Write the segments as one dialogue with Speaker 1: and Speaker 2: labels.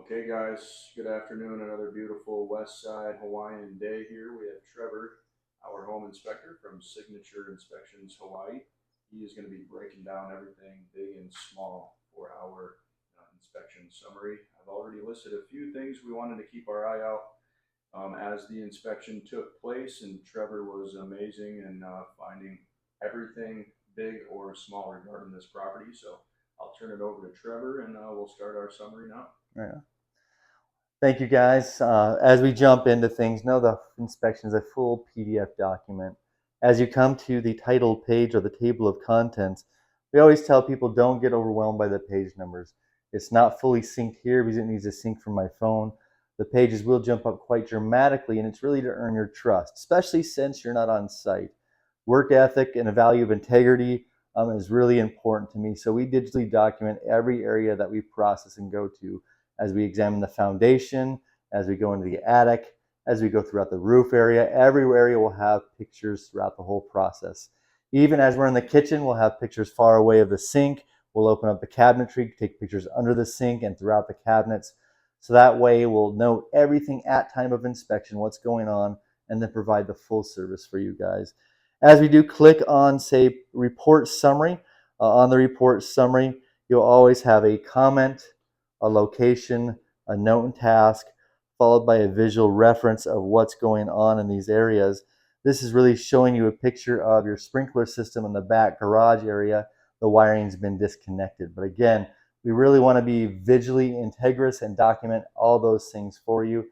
Speaker 1: Okay guys, good afternoon. Another beautiful West Side Hawaiian day here. We have Trevor, our home inspector from Signature Inspections Hawaii. He is going to be breaking down everything big and small for our inspection summary. I've already listed a few things we wanted to keep our eye out as the inspection took place, and Trevor was amazing in finding everything big or small regarding this property. So I'll turn it over to Trevor and we'll start our summary now.
Speaker 2: Yeah. Thank you, guys. As we jump into things, know the inspection is a full PDF document. As you come to the title page or the table of contents, we always tell people don't get overwhelmed by the page numbers. It's not fully synced here because it needs to sync from my phone. The pages will jump up quite dramatically, and it's really to earn your trust, especially since you're not on site. Work ethic and a value of integrity is really important to me. So we digitally document every area that we process and go to as we examine the foundation, as we go into the attic, as we go throughout the roof area. Every area will have pictures throughout the whole process. Even as we're in the kitchen, we'll have pictures far away of the sink. We'll open up the cabinetry, take pictures under the sink and throughout the cabinets. So that way we'll note everything at time of inspection, what's going on, and then provide the full service for you guys. As we do, click on, say, report summary. On the report summary, you'll always have a comment, a location, a note and task, followed by a visual reference of what's going on in these areas. This is really showing you a picture of your sprinkler system in the back garage area. The wiring's been disconnected. But again, we really want to be visually integrous and document all those things for you.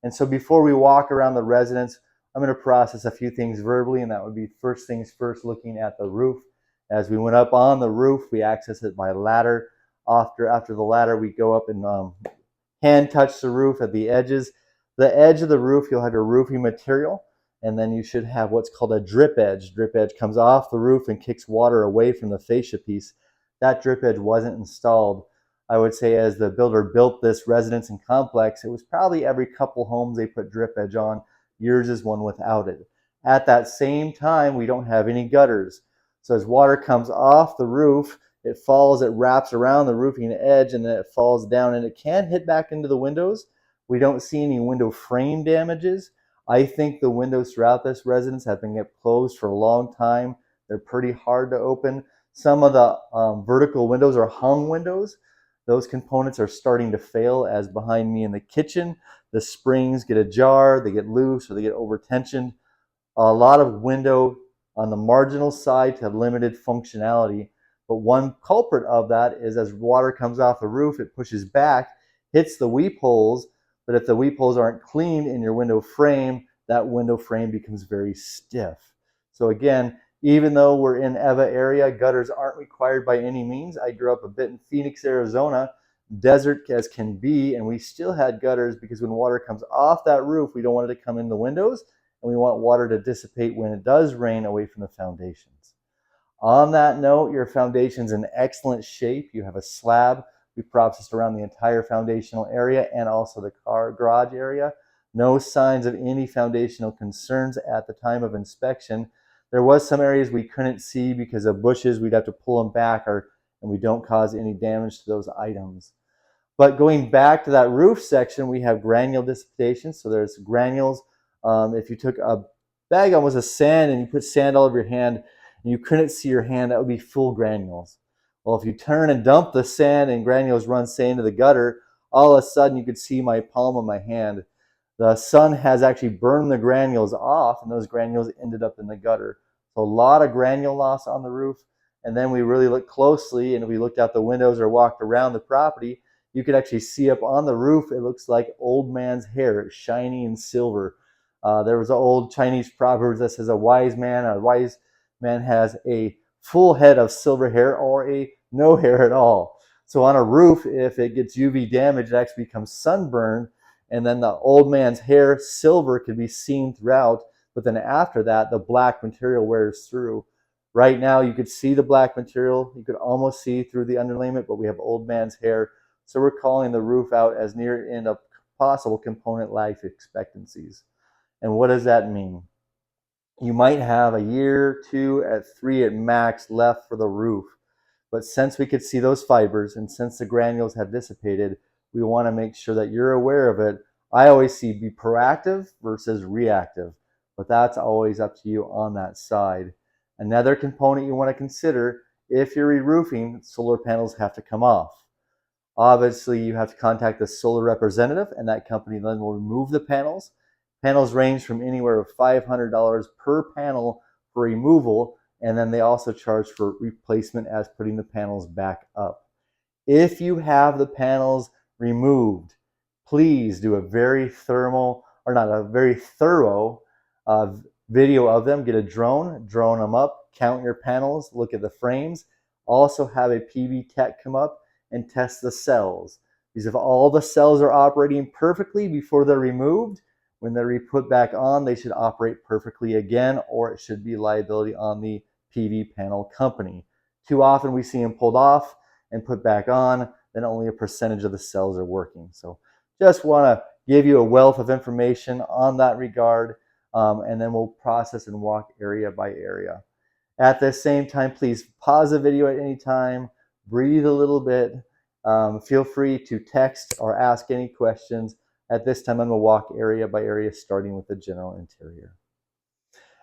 Speaker 2: And so before we walk around the residence, I'm going to process a few things verbally, and that would be first things first, looking at the roof. As we went up on the roof, we access it by ladder. After the ladder, we go up and hand touch the roof at the edges. The edge of the roof, you'll have your roofing material, and then you should have what's called a drip edge. Drip edge comes off the roof and kicks water away from the fascia piece. That drip edge wasn't installed. I would say as the builder built this residence and complex, it was probably every couple homes they put drip edge on. Yours is one without it. At that same time, we don't have any gutters. So as water comes off the roof, it falls, it wraps around the roofing edge, and then it falls down, and it can hit back into the windows. We don't see any window frame damages. I think the windows throughout this residence have been kept closed for a long time. They're pretty hard to open. Some of the vertical windows are hung windows. Those components are starting to fail, as behind me in the kitchen, the springs get ajar, they get loose, or they get over-tensioned. A lot of window on the marginal side have limited functionality. But one culprit of that is as water comes off the roof, it pushes back, hits the weep holes. But if the weep holes aren't cleaned in your window frame, that window frame becomes very stiff. So again, even though we're in Eva area, gutters aren't required by any means. I grew up a bit in Phoenix, Arizona, desert as can be, and we still had gutters because when water comes off that roof, we don't want it to come in the windows, and we want water to dissipate when it does rain away from the foundations. On that note, your foundation's in excellent shape. You have a slab. We processed around the entire foundational area and also the garage area. No signs of any foundational concerns at the time of inspection. There was some areas we couldn't see because of bushes. We'd have to pull them back, and we don't cause any damage to those items. But going back to that roof section, we have granule dissipation. So there's granules. If you took a bag almost of sand and you put sand all over your hand, and you couldn't see your hand, that would be full granules. Well, if you turn and dump the sand and granules run, say, into the gutter, all of a sudden you could see my palm of my hand. The sun has actually burned the granules off, and those granules ended up in the gutter. So a lot of granule loss on the roof. And then we really looked closely, and if we looked out the windows or walked around the property, you could actually see up on the roof, it looks like old man's hair. It's shiny and silver. There was an old Chinese proverb that says a wise man has a full head of silver hair or a no hair at all. So on a roof, if it gets UV damage, it actually becomes sunburned, and then the old man's hair, silver, can be seen throughout, but then after that, the black material wears through. Right now, you could see the black material. You could almost see through the underlayment, but we have old man's hair. So we're calling the roof out as near end of possible component life expectancies. And what does that mean? You might have a year, 2 at 3 at max left for the roof. But since we could see those fibers and since the granules have dissipated, We want to make sure that you're aware of it. I always see be proactive versus reactive, but that's always up to you on that side. Another component you want to consider, if you're re-roofing, solar panels have to come off. Obviously, you have to contact the solar representative, and that company then will remove the panels. Panels range from anywhere of $500 per panel for removal, and then they also charge for replacement as putting the panels back up. If you have the panels removed, please do a very thorough video of them. Get a drone them up, count your panels, look at the frames. Also have a PV tech come up and test the cells. Because if all the cells are operating perfectly before they're removed, when they're put back on, they should operate perfectly again, or it should be liability on the PV panel company. Too often we see them pulled off and put back on, then only a percentage of the cells are working. So just want to give you a wealth of information on that regard, and then we'll process and walk area by area. At the same time, please pause the video at any time, breathe a little bit. Feel free to text or ask any questions. At this time, I'm going to walk area by area, starting with the general interior.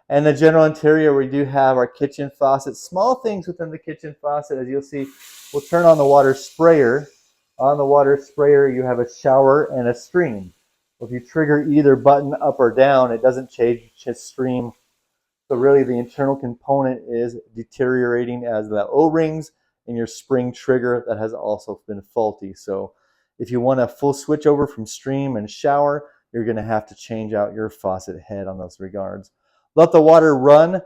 Speaker 2: And the general interior, we do have our kitchen faucet. Small things within the kitchen faucet, as you'll see, we'll turn on the water sprayer. On the water sprayer, you have a shower and a stream. If you trigger either button up or down, it doesn't change the stream. So really the internal component is deteriorating as the O-rings and your spring trigger that has also been faulty. So if you want a full switch over from stream and shower, you're going to have to change out your faucet head on those regards. Let the water run.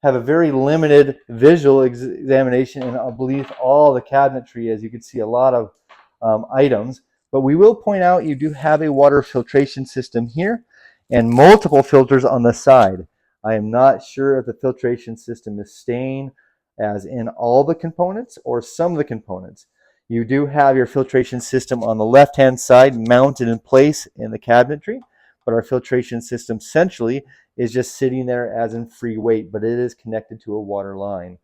Speaker 2: Have a very limited visual examination and underneath all the cabinetry, as you can see a lot of items. But we will point out you do have a water filtration system here and multiple filters on the side. I am not sure if the filtration system is staying as in all the components or some of the components. You do have your filtration system on the left-hand side mounted in place in the cabinetry, but our filtration system centrally is just sitting there as in free weight, but it is connected to a water line.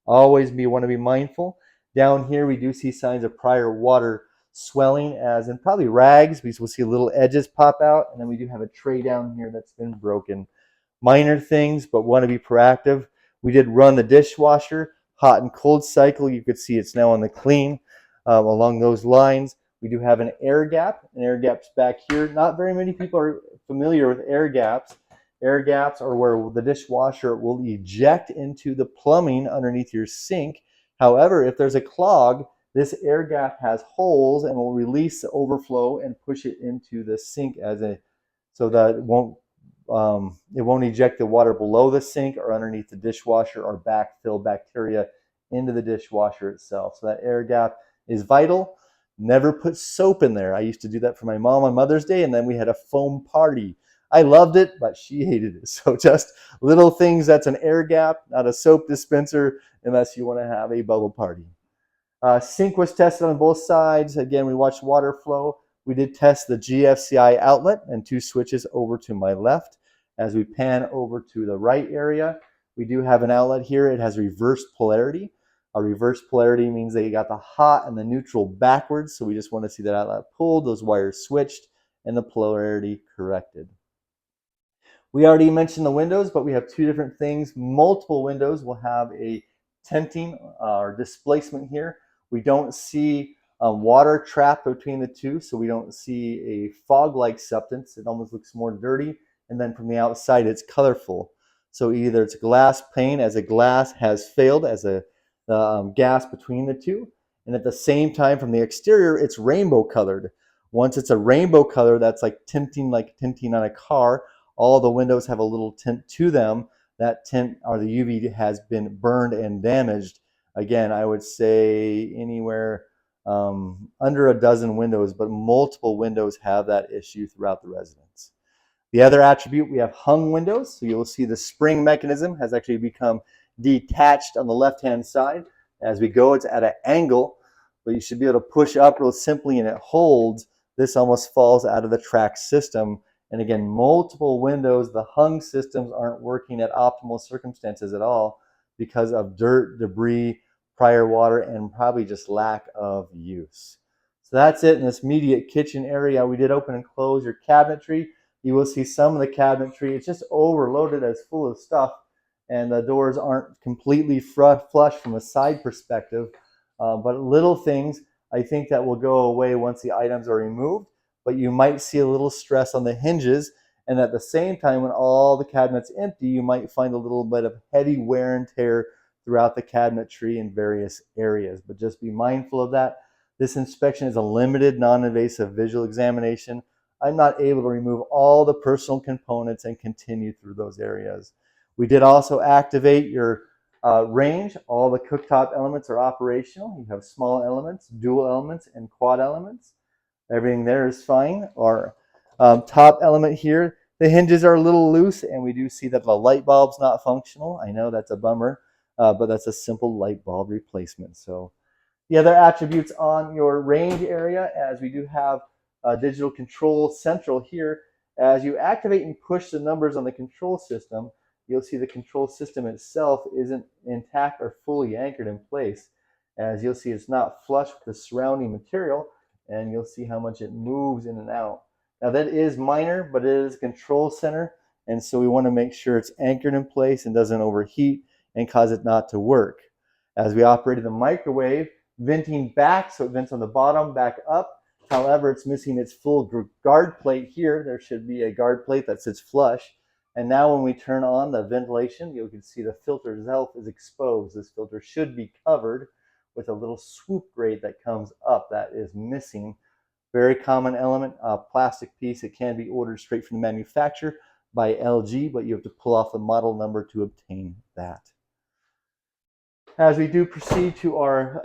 Speaker 2: Always want to be mindful. Down here, we do see signs of prior water swelling, as in probably rags, because we'll see little edges pop out, and then we do have a tray down here that's been broken. Minor things, but want to be proactive. We did run the dishwasher, hot and cold cycle. You could see it's now on the clean. Along those lines, we do have an air gap. An air gap's back here. Not very many people are familiar with air gaps. Air gaps are where the dishwasher will eject into the plumbing underneath your sink. However, if there's a clog, this air gap has holes and will release the overflow and push it into the sink so that it won't eject the water below the sink or underneath the dishwasher or backfill bacteria into the dishwasher itself. So that air gap is vital. Never put soap in there. I used to do that for my mom on Mother's Day, and then we had a foam party. I loved it, but she hated it. So just little things, that's an air gap, not a soap dispenser, unless you want to have a bubble party. Sink was tested on both sides. Again, we watched water flow. We did test the GFCI outlet and 2 switches over to my left. As we pan over to the right area, we do have an outlet here. It has reverse polarity. A reverse polarity means that you got the hot and the neutral backwards. So we just want to see that outlet pulled, those wires switched, and the polarity corrected. We already mentioned the windows, but we have 2 different things. Multiple windows will have a tenting or displacement here. We don't see water trapped between the 2, so we don't see a fog-like substance. It almost looks more dirty, and then from the outside it's colorful. So either it's glass pane, as a glass has failed as a gas between the 2, and at the same time from the exterior it's rainbow colored. Once it's a rainbow color, that's like tinting on a car. All the windows have a little tint to them. That tint or the UV has been burned and damaged. Again, I would say anywhere under a dozen windows, but multiple windows have that issue throughout the residence. The other attribute, we have hung windows. So you'll see the spring mechanism has actually become detached on the left-hand side. As we go, it's at an angle, but you should be able to push up real simply and it holds. This almost falls out of the track system. And again, multiple windows, the hung systems aren't working at optimal circumstances at all because of dirt, debris, prior water, and probably just lack of use. So that's it in this immediate kitchen area. We did open and close your cabinetry. You will see some of the cabinetry. It's just overloaded as full of stuff, and the doors aren't completely flush from a side perspective. But little things, I think, that will go away once the items are removed. But you might see a little stress on the hinges, and at the same time, when all the cabinets empty, you might find a little bit of heavy wear and tear throughout the cabinetry in various areas. But just be mindful of that. This inspection is a limited, non-invasive visual examination. I'm not able to remove all the personal components and continue through those areas. We did also activate your range. All the cooktop elements are operational. You have small elements, dual elements, and quad elements. Everything there is fine. Our top element here, the hinges are a little loose, and we do see that the light bulb's not functional. I know that's a bummer, but that's a simple light bulb replacement. So the other attributes on your range area, as we do have digital control central here, as you activate and push the numbers on the control system, you'll see the control system itself isn't intact or fully anchored in place. As you'll see, it's not flush with the surrounding material, and you'll see how much it moves in and out. Now that is minor, but it is a control center, and so we want to make sure it's anchored in place and doesn't overheat and cause it not to work. As we operated the microwave, venting back, so it vents on the bottom, back up. However, it's missing its full guard plate here. There should be a guard plate that sits flush. And now when we turn on the ventilation, you can see the filter itself is exposed. This filter should be covered with a little swoop grate that comes up. That is missing. Very common element, a plastic piece. It can be ordered straight from the manufacturer by LG, but you have to pull off the model number to obtain that. As we do proceed to our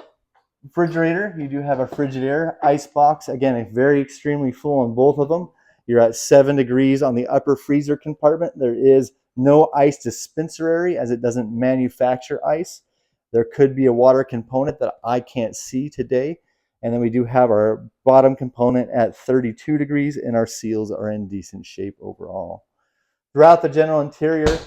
Speaker 2: refrigerator, you do have a Frigidaire ice box. Again, very extremely full on both of them. You're at 7 degrees on the upper freezer compartment. There is no ice dispenser area as it doesn't manufacture ice. There could be a water component that I can't see today. And then we do have our bottom component at 32 degrees, and our seals are in decent shape overall. Throughout the general interior,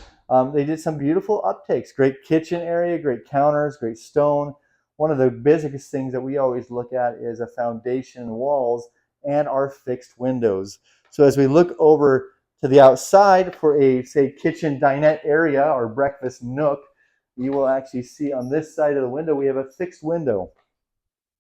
Speaker 2: they did some beautiful uptakes. Great kitchen area, great counters, great stone. One of the biggest things that we always look at is a foundation and walls and our fixed windows. So as we look over to the outside for a, say, kitchen dinette area or breakfast nook, you will actually see on this side of the window we have a fixed window.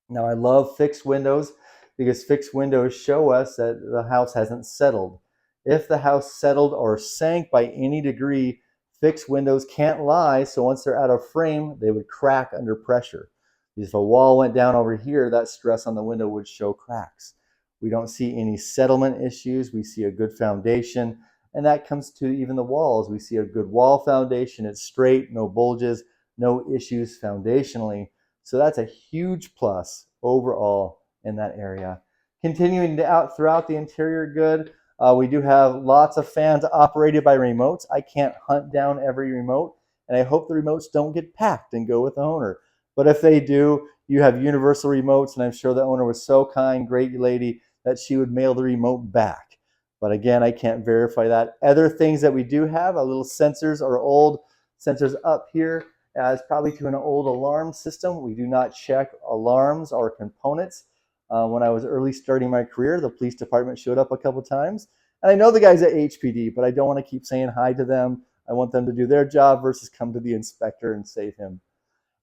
Speaker 2: Now I love fixed windows because fixed windows show us that the house hasn't settled. If the house settled or sank by any degree, fixed windows can't lie, so once they're out of frame, they would crack under pressure. If a wall went down over here, that stress on the window would show cracks. We don't see any settlement issues. We see a good foundation, and that comes to even the walls. We see a good wall foundation. It's straight, no bulges, no issues foundationally. So that's a huge plus overall in that area. Continuing out throughout the interior, good. We do have lots of fans operated by remotes. I can't hunt down every remote, and I hope the remotes don't get packed and go with the owner. But if they do, you have universal remotes, and I'm sure the owner was so kind, great lady, that she would mail the remote back. But again, I can't verify that. Other things that we do have, a little sensors or old sensors up here, as probably to an old alarm system. We do not check alarms or components. When I was early starting my career, the police department showed up a couple times. And I know the guys at HPD, but I don't want to keep saying hi to them. I want them to do their job versus come to the inspector and save him.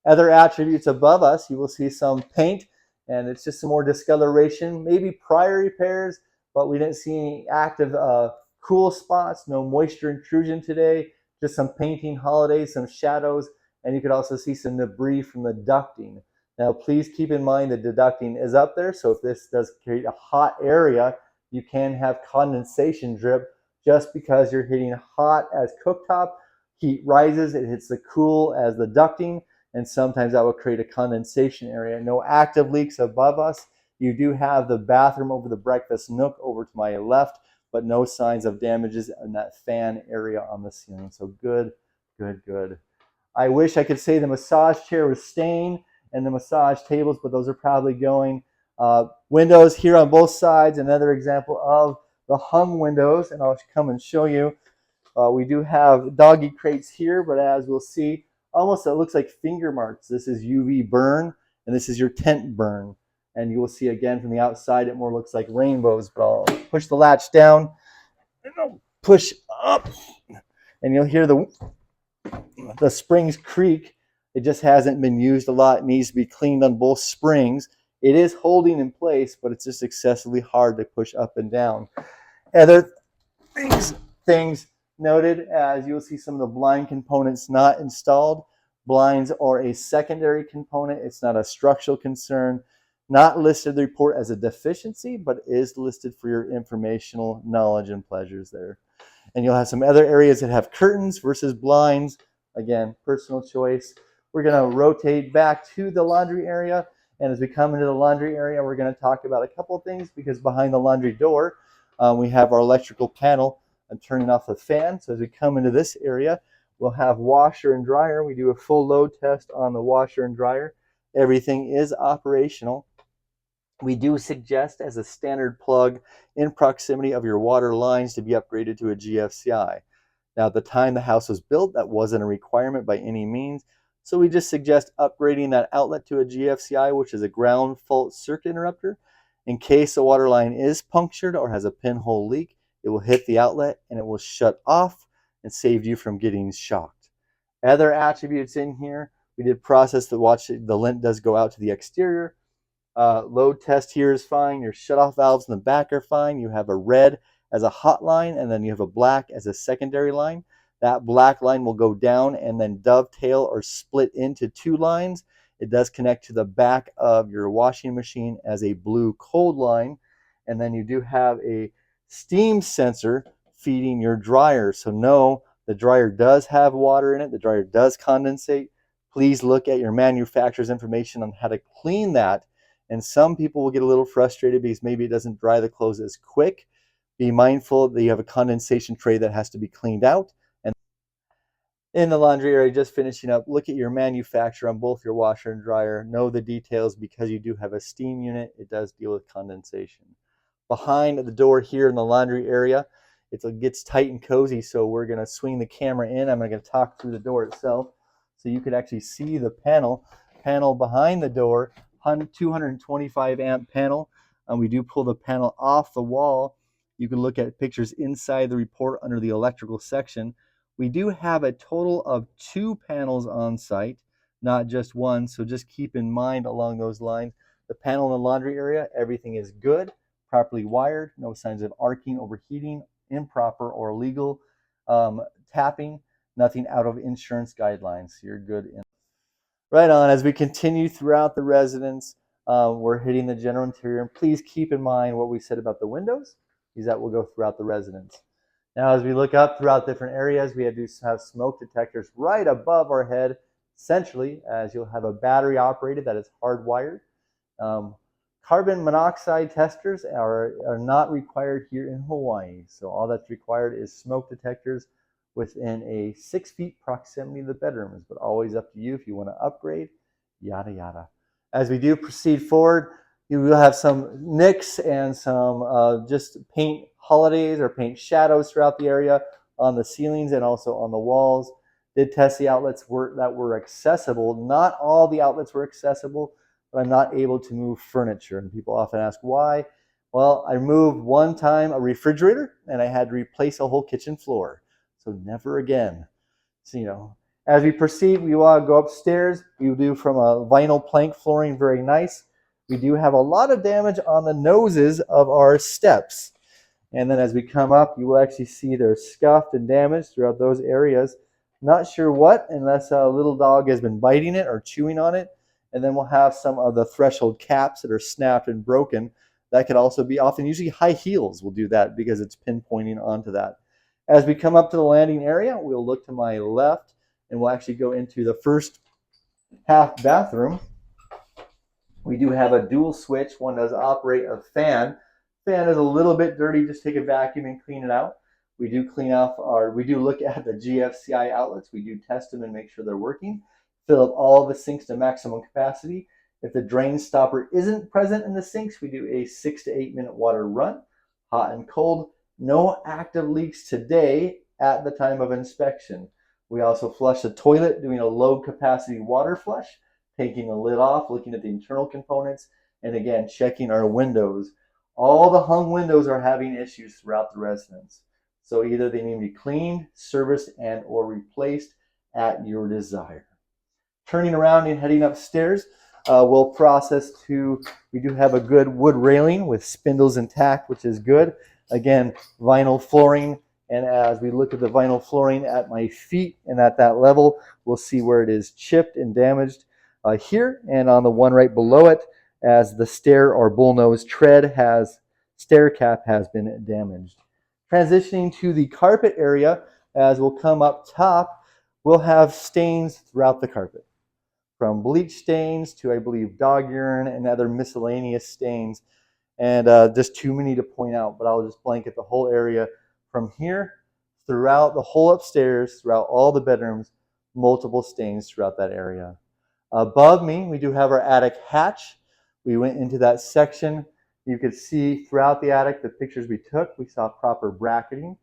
Speaker 2: Other attributes above us, you will see some paint, and it's just some more discoloration, maybe prior repairs, but we didn't see any active cool spots, no moisture intrusion today, just some painting holidays, some shadows, and you could also see some debris from the ducting. Now, please keep in mind the ducting is up there, so if this does create a hot area, you can have condensation drip just because you're hitting hot as cooktop. Heat rises, it hits the cool as the ducting, and sometimes that will create a condensation area. No active leaks above us. You do have the bathroom over the breakfast nook over to my left, but no signs of damages in that fan area on the ceiling. So good, good, good. I wish I could say the massage chair was staying and the massage tables, but those are probably going. Windows here on both sides, another example of the hung windows, and I'll come and show you. We do have doggy crates here, but as we'll see, almost it looks like finger marks. This is UV burn, and this is your tent burn. And you will see again from the outside, it more looks like rainbows, but I'll push the latch down and I'll push up and you'll hear the springs creak. It just hasn't been used a lot. It needs to be cleaned on both springs. It is holding in place, but it's just excessively hard to push up and down. Other things noted, as you'll see some of the blind components not installed. Blinds are a secondary component. It's not a structural concern. Not listed in the report as a deficiency, but is listed for your informational knowledge and pleasures there. And you'll have some other areas that have curtains versus blinds. Again, personal choice. We're going to rotate back to the laundry area. And as we come into the laundry area, we're going to talk about a couple of things, because behind the laundry door, we have our electrical panel. I'm turning off the fan. So as we come into this area, we'll have washer and dryer. We do a full load test on the washer and dryer. Everything is operational. We do suggest as a standard plug in proximity of your water lines to be upgraded to a GFCI. Now, at the time the house was built, that wasn't a requirement by any means. So we just suggest upgrading that outlet to a GFCI, which is a ground fault circuit interrupter. In case the water line is punctured or has a pinhole leak, it will hit the outlet and it will shut off and save you from getting shocked. Other attributes in here, we did process the watch. The lint does go out to the exterior. Load test here is fine. Your shutoff valves in the back are fine. You have a red as a hot line, and then you have a black as a secondary line. That black line will go down and then dovetail or split into two lines. It does connect to the back of your washing machine as a blue cold line. And then you do have a steam sensor feeding your dryer. So no, the dryer does have water in it. The dryer does condensate. Please look at your manufacturer's information on how to clean that. And some people will get a little frustrated because maybe it doesn't dry the clothes as quick. Be mindful that you have a condensation tray that has to be cleaned out. And in the laundry area, just finishing up, look at your manufacturer on both your washer and dryer. Know the details, because you do have a steam unit. It does deal with condensation. Behind the door here in the laundry area, it gets tight and cozy, so we're going to swing the camera in. I'm going to talk through the door itself so you could actually see the panel behind the door. 225 amp panel. We do pull the panel off the wall. You can look at pictures inside the report under the electrical section. We do have a total of 2 panels on site, not just one, so just keep in mind along those lines. The panel in the laundry area, everything is good, properly wired, no signs of arcing, overheating, improper or illegal tapping, nothing out of insurance guidelines. So you're good. Right on. As we continue throughout the residence, we're hitting the general interior. And please keep in mind what we said about the windows, because that will go throughout the residence. Now, as we look up throughout different areas, we do have smoke detectors right above our head, centrally, as you'll have a battery operated that is hardwired. Carbon monoxide testers are not required here in Hawaii. So all that's required is smoke detectors within a 6 feet proximity to the bedrooms, but always up to you if you want to upgrade, yada, yada. As we do proceed forward, you will have some nicks and some just paint holidays or paint shadows throughout the area on the ceilings and also on the walls. Did test the outlets that were accessible. Not all the outlets were accessible, but I'm not able to move furniture. And people often ask why. Well, I moved one time a refrigerator and I had to replace a whole kitchen floor. So never again. So, as we proceed, we will go upstairs. We do from a vinyl plank flooring, very nice. We do have a lot of damage on the noses of our steps. And then as we come up, you will actually see they're scuffed and damaged throughout those areas. Not sure what, unless a little dog has been biting it or chewing on it. And then we'll have some of the threshold caps that are snapped and broken. That could also be often, usually high heels will do that because it's pinpointing onto that. As we come up to the landing area, we'll look to my left and we'll actually go into the first half bathroom. We do have a dual switch. One does operate a fan. Fan is a little bit dirty. Just take a vacuum and clean it out. We do look at the GFCI outlets. We do test them and make sure they're working. Fill up all the sinks to maximum capacity. If the drain stopper isn't present in the sinks, we do a 6 to 8 minute water run, hot and cold. No active leaks today at the time of inspection. We also flush the toilet, doing a low capacity water flush, taking the lid off, looking at the internal components, And again, checking our windows. All the hung windows are having issues throughout the residence. So either they need to be cleaned, serviced, and or replaced at your desire. Turning around and heading upstairs, we'll process to, we do have a good wood railing with spindles intact, which is good. Again, vinyl flooring, and as we look at the vinyl flooring at my feet and at that level, we'll see where it is chipped and damaged here, and on the one right below it, as the stair or bullnose stair cap has been damaged. Transitioning to the carpet area, as we'll come up top, we'll have stains throughout the carpet, from bleach stains to, I believe, dog urine and other miscellaneous stains. And just too many to point out, but I'll just blanket the whole area from here throughout the whole upstairs, throughout all the bedrooms, multiple stains throughout that area. Above me, we do have our attic hatch. We went into that section. You could see throughout the attic, the pictures we took, we saw proper bracketing,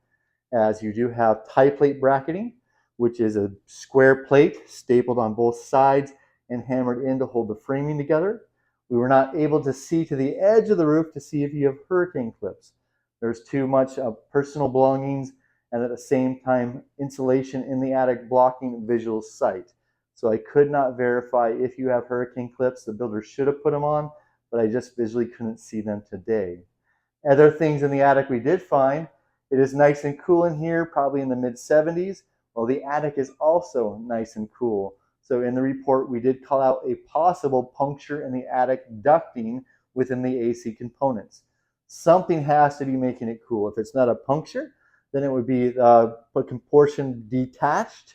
Speaker 2: as you do have tie plate bracketing, which is a square plate stapled on both sides and hammered in to hold the framing together. We were not able to see to the edge of the roof to see if you have hurricane clips. There's too much personal belongings and at the same time insulation in the attic blocking visual sight. So I could not verify if you have hurricane clips. The builder should have put them on, but I just visually couldn't see them today. Other things in the attic we did find, it is nice and cool in here, probably in the mid 70s. Well, the attic is also nice and cool. So in the report, we did call out a possible puncture in the attic ducting within the AC components. Something has to be making it cool. If it's not a puncture, then it would be a portion detached.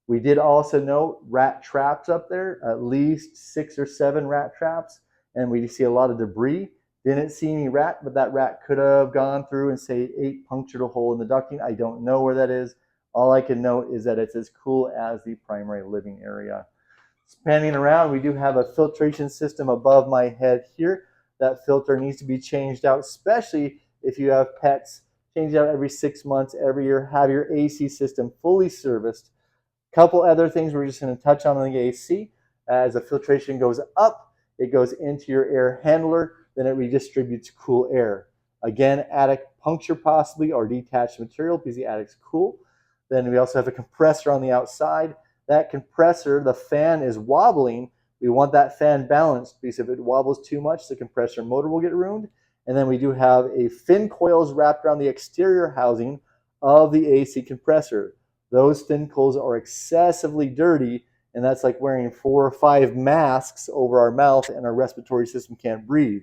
Speaker 2: We did also note rat traps up there, at least 6 or 7 rat traps, and we see a lot of debris. Didn't see any rat, but that rat could have gone through and say punctured a hole in the ducting. I don't know where that is. All I can note is that it's as cool as the primary living area. Spanning around, we do have a filtration system above my head here. That filter needs to be changed out, especially if you have pets. Change it out every 6 months, every year. Have your AC system fully serviced. Couple other things we're just going to touch on the AC. As the filtration goes up, it goes into your air handler, then it redistributes cool air. Again, attic puncture possibly or detached material because the attic's cool. Then we also have a compressor on the outside. That compressor, the fan is wobbling. We want that fan balanced because if it wobbles too much, the compressor motor will get ruined. And then we do have a fin coils wrapped around the exterior housing of the AC compressor. Those thin coils are excessively dirty, and that's like wearing 4 or 5 masks over our mouth and our respiratory system can't breathe.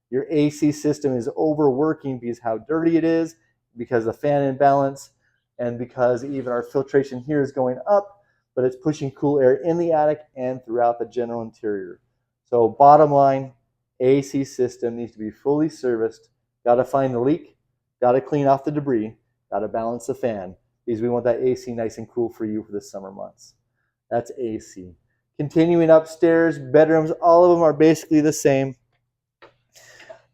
Speaker 2: Your AC system is overworking because how dirty it is, because the fan imbalance, and because even our filtration here is going up, but it's pushing cool air in the attic and throughout the general interior. So bottom line, AC system needs to be fully serviced. Got to find the leak, got to clean off the debris, got to balance the fan, because we want that AC nice and cool for you for the summer months. That's AC. Continuing upstairs, bedrooms, all of them are basically the same.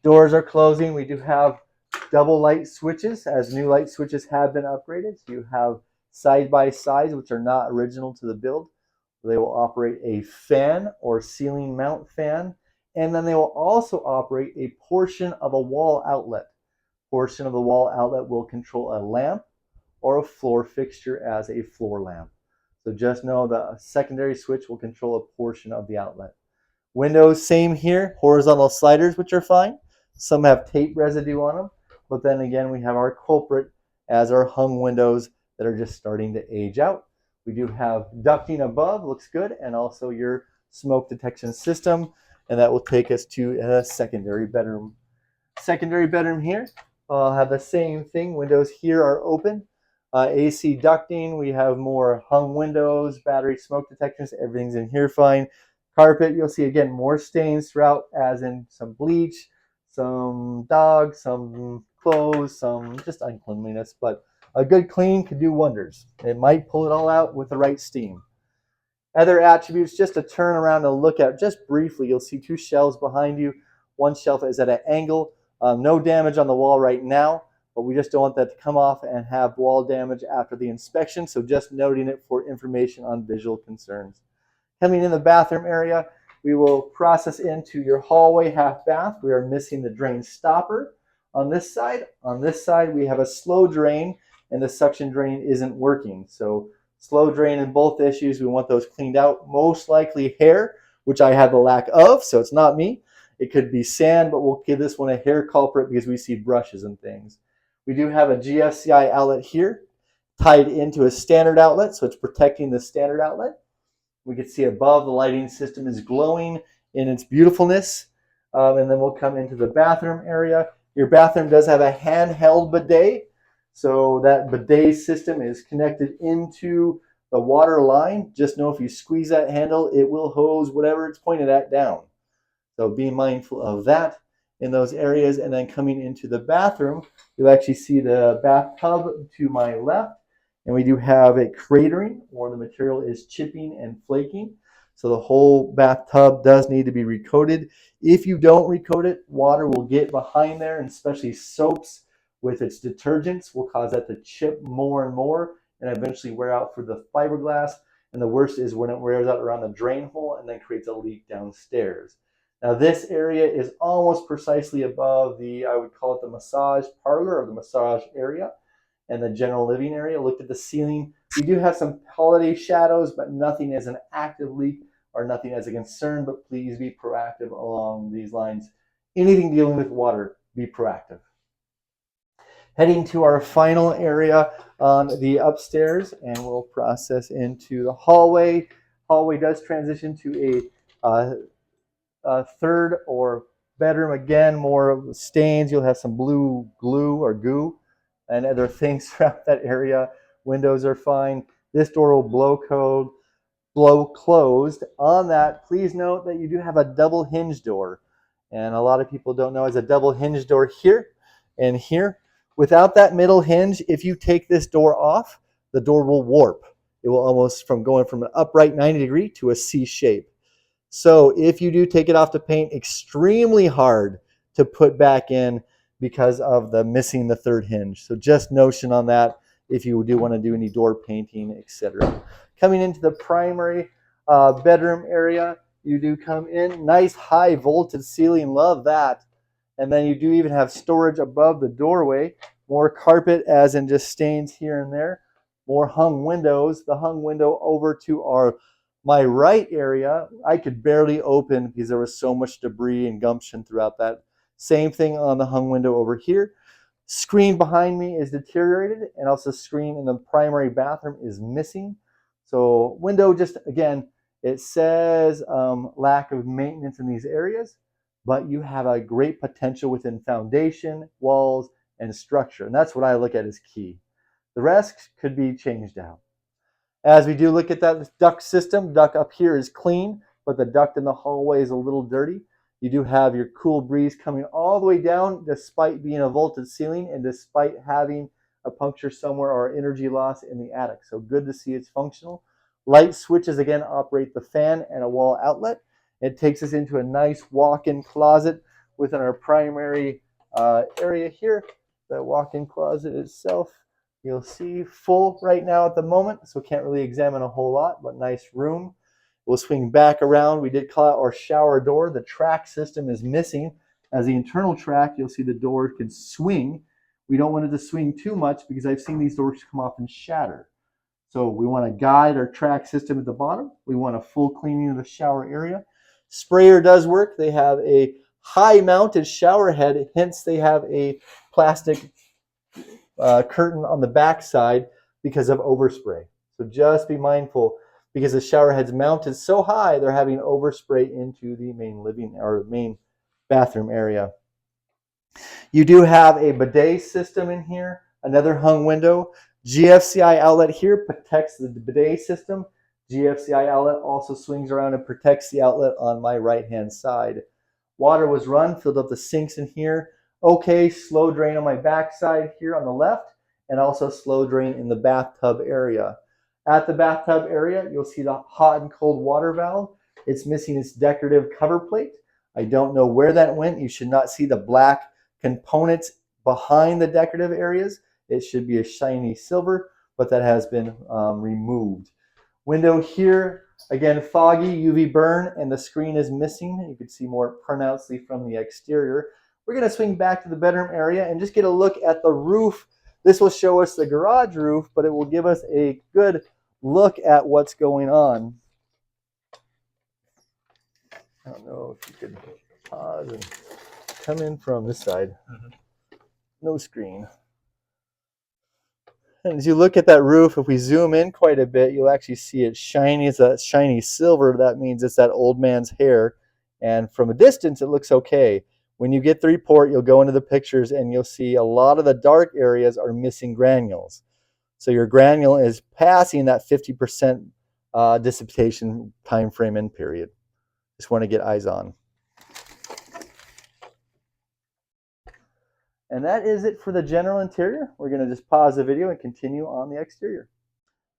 Speaker 2: Doors are closing. We do have double light switches, as new light switches have been upgraded. So you have side-by-sides, which are not original to the build. They will operate a fan or ceiling mount fan, and then they will also operate a portion of a wall outlet. Portion of the wall outlet will control a lamp or a floor fixture as a floor lamp. So just know the secondary switch will control a portion of the outlet. Windows, same here, horizontal sliders, which are fine. Some have tape residue on them, but then again, we have our culprit as our hung windows that are just starting to age out. We do have ducting above, looks good, and also your smoke detection system, and that will take us to a secondary bedroom. Secondary bedroom here, I'll have the same thing. Windows here are open. AC ducting, we have more hung windows, battery smoke detectors, everything's in here fine. Carpet, you'll see again more stains throughout, as in some bleach, some dog, some clothes, some just uncleanliness, but a good clean could do wonders. It might pull it all out with the right steam. Other attributes, just to turn around and look at just briefly, you'll see 2 shelves behind you. One shelf is at an angle. No damage on the wall right now, but we just don't want that to come off and have wall damage after the inspection, so just noting it for information on visual concerns. Coming in the bathroom area, We will process into your hallway half bath. We are missing the drain stopper on this side. On this side, we have a slow drain, and the suction drain isn't working. So slow drain in both issues, we want those cleaned out. Most likely hair, which I have the lack of, so it's not me. It could be sand, but we'll give this one a hair culprit because we see brushes and things. We do have a GFCI outlet here tied into a standard outlet, so it's protecting the standard outlet. We can see above the lighting system is glowing in its beautifulness. And then we'll come into the bathroom area. Your bathroom does have a handheld bidet. So that bidet system is connected into the water line. Just know if you squeeze that handle, it will hose whatever it's pointed at down. So be mindful of that in those areas. And then coming into the bathroom, you'll actually see the bathtub to my left. And we do have it cratering, or the material is chipping and flaking. So the whole bathtub does need to be recoated. If you don't recoat it, water will get behind there, and especially soaps with its detergents will cause that to chip more and more and eventually wear out for the fiberglass. And the worst is when it wears out around the drain hole and then creates a leak downstairs. Now this area is almost precisely above the, I would call it the massage parlor or the massage area and the general living area. Look at the ceiling. We do have some holiday shadows, but nothing as an active leak or nothing as a concern, but please be proactive along these lines. Anything dealing with water, be proactive. Heading to our final area on the upstairs, and we'll process into the hallway. Hallway does transition to a third or bedroom. Again, more stains. You'll have some blue glue or goo and other things throughout that area. Windows are fine. This door will blow closed. On that, please note that you do have a double hinge door. And a lot of people don't know it's a double hinge door here and here. Without that middle hinge, if you take this door off, the door will warp. It will almost from going from an upright 90-degree to a C shape. So if you do take it off to paint, extremely hard to put back in because of the missing the third hinge. So just notion on that if you do want to do any door painting, etc. Coming into the primary bedroom area, you do come in. Nice high voltage ceiling, love that. And then you do even have storage above the doorway. More carpet as in just stains here and there. More hung windows. The hung window over to my right area, I could barely open because there was so much debris and gumption throughout that. Same thing on the hung window over here. Screen behind me is deteriorated, and also screen in the primary bathroom is missing. So window, just again, it says lack of maintenance in these areas, but you have a great potential within foundation, walls, and structure. And that's what I look at as key. The rest could be changed out. As we do look at that duct system, duct up here is clean, but the duct in the hallway is a little dirty. You do have your cool breeze coming all the way down despite being a vaulted ceiling and despite having a puncture somewhere or energy loss in the attic. So good to see it's functional. Light switches again operate the fan and a wall outlet. It takes us into a nice walk-in closet within our primary area here. The walk-in closet itself, you'll see full right now at the moment, so can't really examine a whole lot, but nice room. We'll swing back around. We did call out our shower door. The track system is missing. As the internal track, you'll see the door can swing. We don't want it to swing too much because I've seen these doors come off and shatter. So we want to guide our track system at the bottom. We want a full cleaning of the shower area. Sprayer does work. They have a high mounted shower head, hence they have a plastic curtain on the back side because of overspray. So just be mindful because the shower head's mounted so high, they're having overspray into the main living or main bathroom area. You do have a bidet system in here, another hung window. GFCI outlet here protects the bidet system. GFCI outlet also swings around and protects the outlet on my right-hand side. Water was run, filled up the sinks in here. Okay, slow drain on my backside here on the left, and also slow drain in the bathtub area. At the bathtub area, you'll see the hot and cold water valve. It's missing its decorative cover plate. I don't know where that went. You should not see the black components behind the decorative areas. It should be a shiny silver, but that has been removed. Window here, Again, foggy, UV burn, and the screen is missing. You can see more pronouncedly from the exterior. We're going to swing back to the bedroom area and just get a look at the roof. This will show us the garage roof, but it will give us a good look at what's going on. I don't know if you could pause and come in from this side. No screen. And as you look at that roof, if we zoom in quite a bit, you'll actually see it shiny. It's a shiny silver. That means it's that old man's hair. And from a distance, it looks okay. When you get the report, you'll go into the pictures and you'll see a lot of the dark areas are missing granules. So your granule is passing that 50% dissipation time frame and period. Just want to get eyes on. And that is it for the general interior. We're going to just pause the video and continue on the exterior.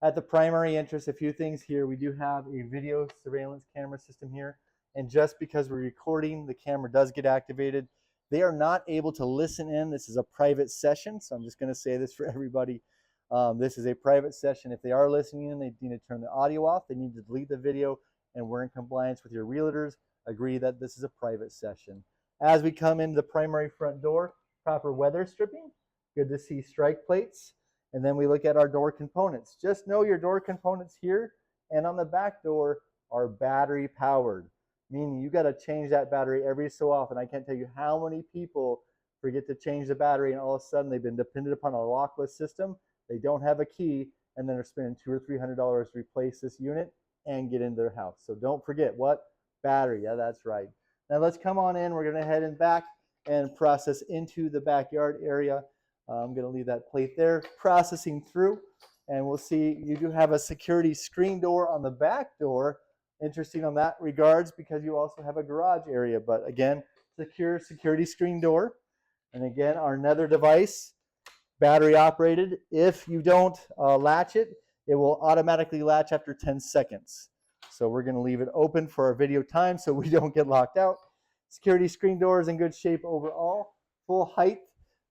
Speaker 2: At the primary entrance, a few things here. We do have a video surveillance camera system here. And just because we're recording, the camera does get activated. They are not able to listen in. This is a private session, so I'm just going to say this for everybody. This is a private session. If they are listening in, they need to turn the audio off. They need to delete the video, and we're in compliance with your realtors. Agree that this is a private session. As we come into the primary front door, proper weather stripping. Good to see strike plates. And then we look at our door components. Just know your door components here and on the back door are battery powered, meaning you got to change that battery every so often. I can't tell you how many people forget to change the battery and all of a sudden they've been dependent upon a lockless system. They don't have a key and then they're spending $200 or $300 to replace this unit and get into their house. So don't forget what? Battery. Yeah, that's right. Now let's come on in. We're going to head in back and process into the backyard area. I'm going to leave that plate there, processing through, and we'll see you do have a security screen door on the back door. Interesting on that regards because you also have a garage area, but again, secure security screen door. And again, our nether device, battery operated. If you don't latch it, it will automatically latch after 10 seconds. So we're going to leave it open for our video time so we don't get locked out. Security screen door is in good shape overall. Full height.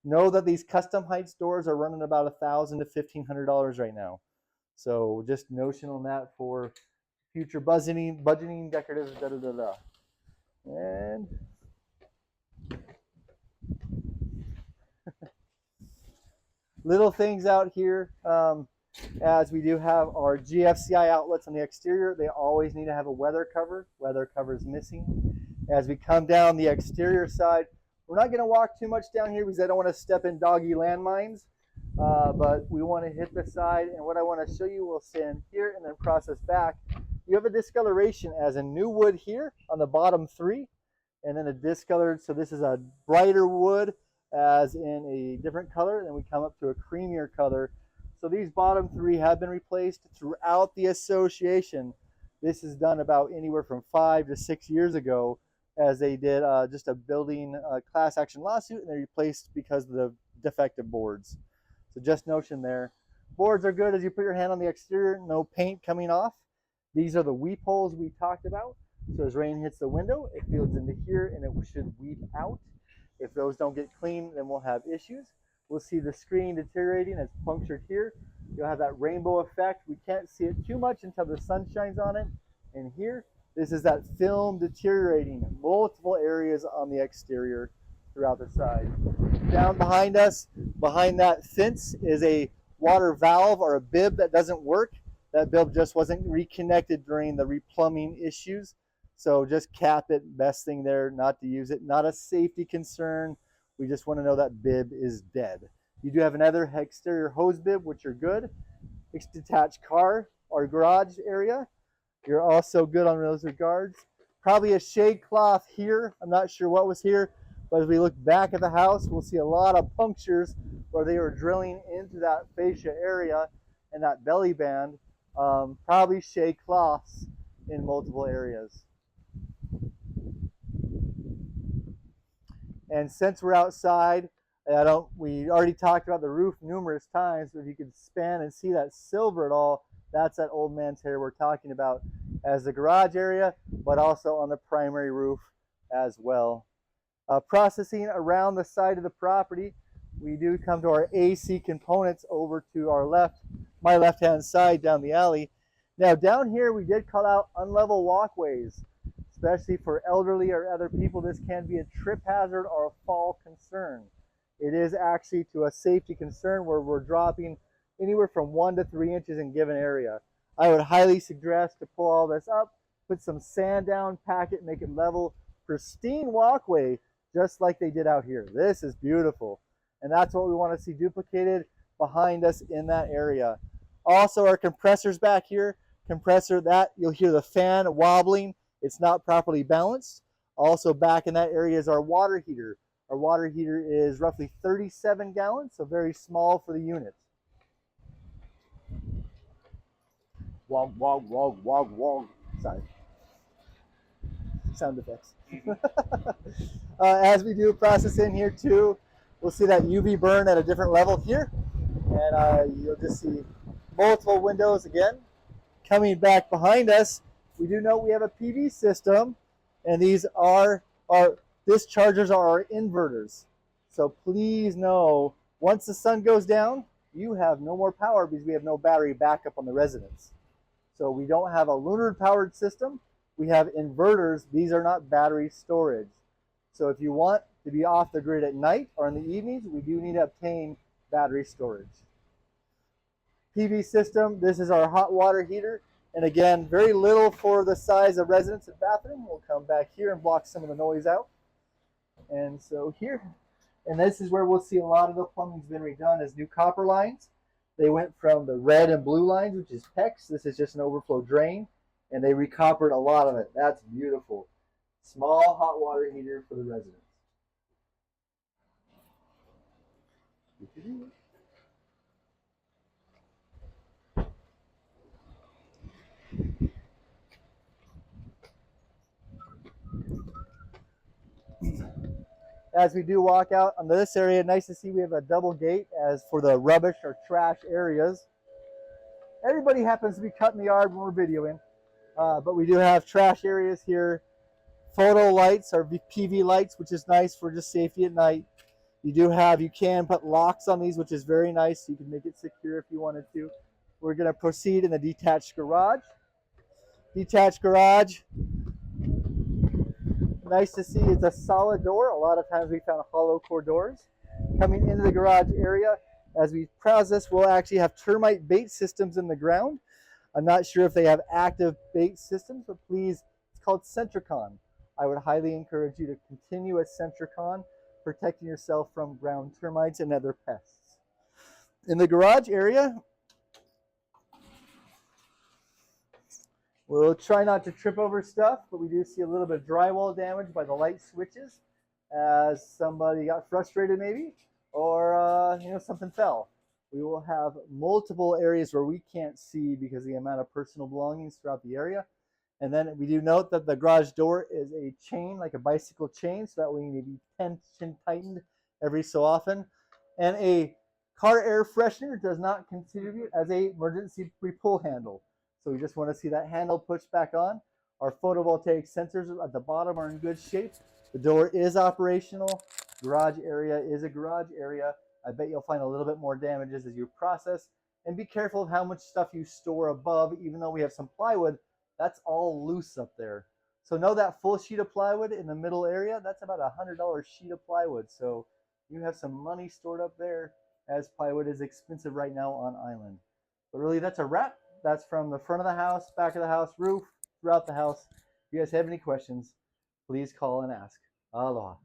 Speaker 2: Know that these custom heights doors are running about $1,000 to $1,500 right now. So just notion on that for future budgeting, decorative, da-da-da-da. And little things out here. As we do have our GFCI outlets on the exterior, they always need to have a weather cover. Weather cover is missing. As we come down the exterior side, we're not going to walk too much down here because I don't want to step in doggy landmines, but we want to hit the side. And what I want to show you, we'll stand here and then process back. You have a discoloration as a new wood here on the bottom three, and then a discolored, so this is a brighter wood as in a different color, and then we come up to a creamier color. So these bottom three have been replaced throughout the association. This is done about anywhere from 5 to 6 years ago, as they did just a building class action lawsuit, and they replaced because of the defective boards. So just notion there. Boards are good as you put your hand on the exterior, no paint coming off. These are the weep holes we talked about. So as rain hits the window, it feeds into here and it should weep out. If those don't get clean, then we'll have issues. We'll see the screen deteriorating. It's punctured here. You'll have that rainbow effect. We can't see it too much until the sun shines on it. And here, this is that film deteriorating in multiple areas on the exterior throughout the side. Down behind us, behind that fence, is a water valve or a bib that doesn't work. That bib just wasn't reconnected during the replumbing issues. So just cap it, best thing there, not to use it. Not a safety concern. We just want to know that bib is dead. You do have another exterior hose bib, which are good. It's detached car or garage area. You're also good on those regards. Probably a shade cloth here. I'm not sure what was here, but as we look back at the house, we'll see a lot of punctures where they were drilling into that fascia area and that belly band. Probably shade cloths in multiple areas. And since we're outside, we already talked about the roof numerous times, but if you could span and see that silver at all, that's that old man's hair we're talking about as the garage area, but also on the primary roof as well. Processing around the side of the property, we do come to our AC components over to our left, my left-hand side down the alley. Now down here we did call out unlevel walkways, especially for elderly or other people. This can be a trip hazard or a fall concern. It is actually to a safety concern where we're dropping anywhere from 1 to 3 inches in a given area. I would highly suggest to pull all this up, put some sand down, pack it, make it level, pristine walkway, just like they did out here. This is beautiful. And that's what we want to see duplicated behind us in that area. Also, our compressors back here, compressor, that you'll hear the fan wobbling. It's not properly balanced. Also back in that area is our water heater. Our water heater is roughly 37 gallons, so very small for the unit. Wog, wog, wog, wog, wog. Sorry. Sound effects. As we do process in here too, we'll see that UV burn at a different level here. And you'll just see multiple windows again. Coming back behind us, we do know we have a PV system, and these are our dischargers are our inverters. So please know, once the sun goes down, you have no more power because we have no battery backup on the residence. So we don't have a lunar powered system. We have inverters. These are not battery storage. So if you want to be off the grid at night or in the evenings, we do need to obtain battery storage. PV system, this is our hot water heater. And again, very little for the size of residence and bathroom. We'll come back here and block some of the noise out. And so here, and this is where we'll see a lot of the plumbing's been redone as new copper lines. They went from the red and blue lines, which is PEX. This is just an overflow drain, and they recoppered a lot of it. That's beautiful. Small hot water heater for the residents. As we do walk out on this area, nice to see we have a double gate as for the rubbish or trash areas. Everybody happens to be cutting the yard when we're videoing, but we do have trash areas here. Photo lights or PV lights, which is nice for just safety at night. You can put locks on these, which is very nice. You can make it secure if you wanted to. We're going to proceed in the detached garage. Detached garage. Nice to see it's a solid door. A lot of times we found hollow core doors. Coming into the garage area, as we process, we'll actually have termite bait systems in the ground. I'm not sure if they have active bait systems, but please, it's called Centricon. I would highly encourage you to continue with Centricon, protecting yourself from ground termites and other pests. In the garage area, we'll try not to trip over stuff, but we do see a little bit of drywall damage by the light switches as somebody got frustrated maybe, or something fell. We will have multiple areas where we can't see because of the amount of personal belongings throughout the area. And then we do note that the garage door is a chain, like a bicycle chain, so that we need to be tension tightened every so often. And a car air freshener does not contribute as a emergency pull handle. So we just want to see that handle pushed back on. Our photovoltaic sensors at the bottom are in good shape. The door is operational. Garage area is a garage area. I bet you'll find a little bit more damages as you process. And be careful of how much stuff you store above, even though we have some plywood. That's all loose up there. So know that full sheet of plywood in the middle area, that's about a $100 sheet of plywood. So you have some money stored up there, as plywood is expensive right now on island. But really, that's a wrap. That's from the front of the house, back of the house, roof, throughout the house. If you guys have any questions, please call and ask. Aloha.